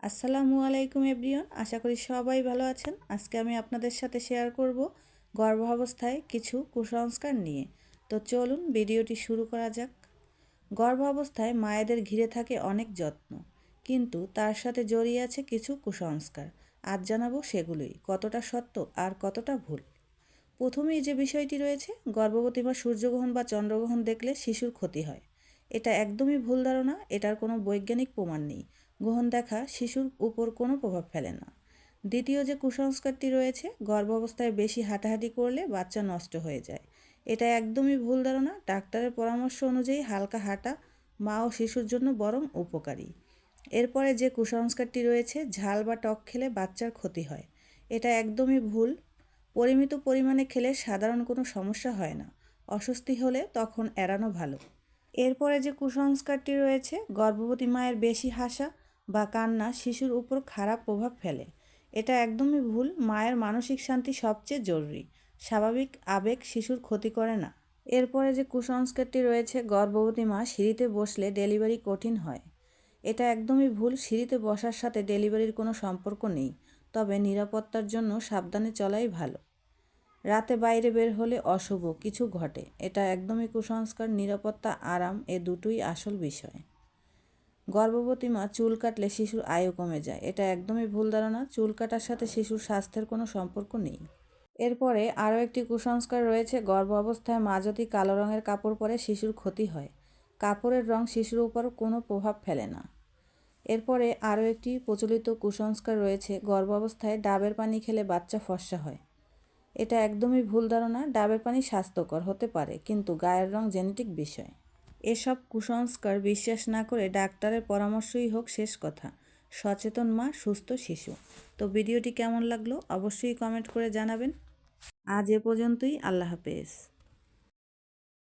আসসালামু আলাইকুম এভরিওয়ান, আশা করি সবাই ভালো আছেন। আজকে আমি আপনাদের সাথে শেয়ার করব গর্ভাবস্থায় কিছু কুসংস্কার নিয়ে। তো চলুন ভিডিওটি শুরু করা যাক। গর্ভাবস্থায় মায়েদের ঘিরে থাকে অনেক যত্ন, কিন্তু তার সাথে জড়িয়ে আছে কিছু কুসংস্কার। আজ জানাবো সেগুলোই, কতটা সত্য আর কতটা ভুল। প্রথমেই যে বিষয়টি রয়েছে, গর্ভবতী মা সূর্যগ্রহণ বা চন্দ্রগ্রহণ দেখলে শিশুর ক্ষতি হয়। এটা একদমই ভুল ধারণা, এটার কোনো বৈজ্ঞানিক প্রমাণ নেই। গ্রহণ দেখা শিশুর উপর কোনো প্রভাব ফেলে না। দ্বিতীয় যে কুসংস্কারটি রয়েছে, গর্ভাবস্থায় বেশি হাঁটাহাঁটি করলে বাচ্চা নষ্ট হয়ে যায়। এটা একদমই ভুল ধারণা। ডাক্তারের পরামর্শ অনুযায়ী হালকা হাঁটা মা ও শিশুর জন্য বরং উপকারী। এরপরে যে কুসংস্কারটি রয়েছে, ঝাল বা টক খেলে বাচ্চার ক্ষতি হয়। এটা একদমই ভুল। পরিমিত পরিমাণে খেলে সাধারণ কোনো সমস্যা হয় না। অস্বস্তি হলে তখন এড়ানো ভালো। এরপরে যে কুসংস্কারটি রয়েছে, গর্ভবতী মায়ের বেশি হাসা বা কান্না শিশুর উপর খারাপ প্রভাব ফেলে। এটা একদমই ভুল। মায়ের মানসিক শান্তি সবচেয়ে জরুরি। স্বাভাবিক আবেগ শিশুর ক্ষতি করে না। এরপরে যে কুসংস্কারটি রয়েছে, গর্ভবতী মা সিঁড়িতে বসলে ডেলিভারি কঠিন হয়। এটা একদমই ভুল। সিঁড়িতে বসার সাথে ডেলিভারির কোনো সম্পর্ক নেই, তবে নিরাপত্তার জন্য সাবধানে চলাই ভালো। রাতে বাইরে বের হলে অশুভ কিছু ঘটে, এটা একদমই কুসংস্কার। নিরাপত্তা আরাম এ দুটোই আসল বিষয়। গর্ভবতী মা চুল কাটলে শিশুর আয়ু কমে যায়, এটা একদমই ভুল ধারণা। চুল কাটার সাথে শিশুর স্বাস্থ্যের কোনো সম্পর্ক নেই। এরপরে আরও একটি কুসংস্কার রয়েছে, গর্ভ অবস্থায় মা যদি কালো রঙের কাপড় পরে শিশুর ক্ষতি হয়। কাপড়ের রং শিশুর উপর কোনো প্রভাব ফেলে না। এরপরে আরও একটি প্রচলিত কুসংস্কার রয়েছে, গর্ভ অবস্থায় ডাবের পানি খেলে বাচ্চা ফর্সা হয়। এটা একদমই ভুল ধারণা। ডাবের পানি স্বাস্থ্যকর হতে পারে, কিন্তু গায়ের রং জেনেটিক বিষয়। এসব কুসংস্কার বিশ্বাস না করে ডাক্তারের পরামর্শই হোক শেষ কথা। সচেতন মা, সুস্থ শিশু। তো ভিডিওটি কেমন লাগলো অবশ্যই কমেন্ট করে জানাবেন। আজ এ পর্যন্তই। আল্লাহ হাফেজ।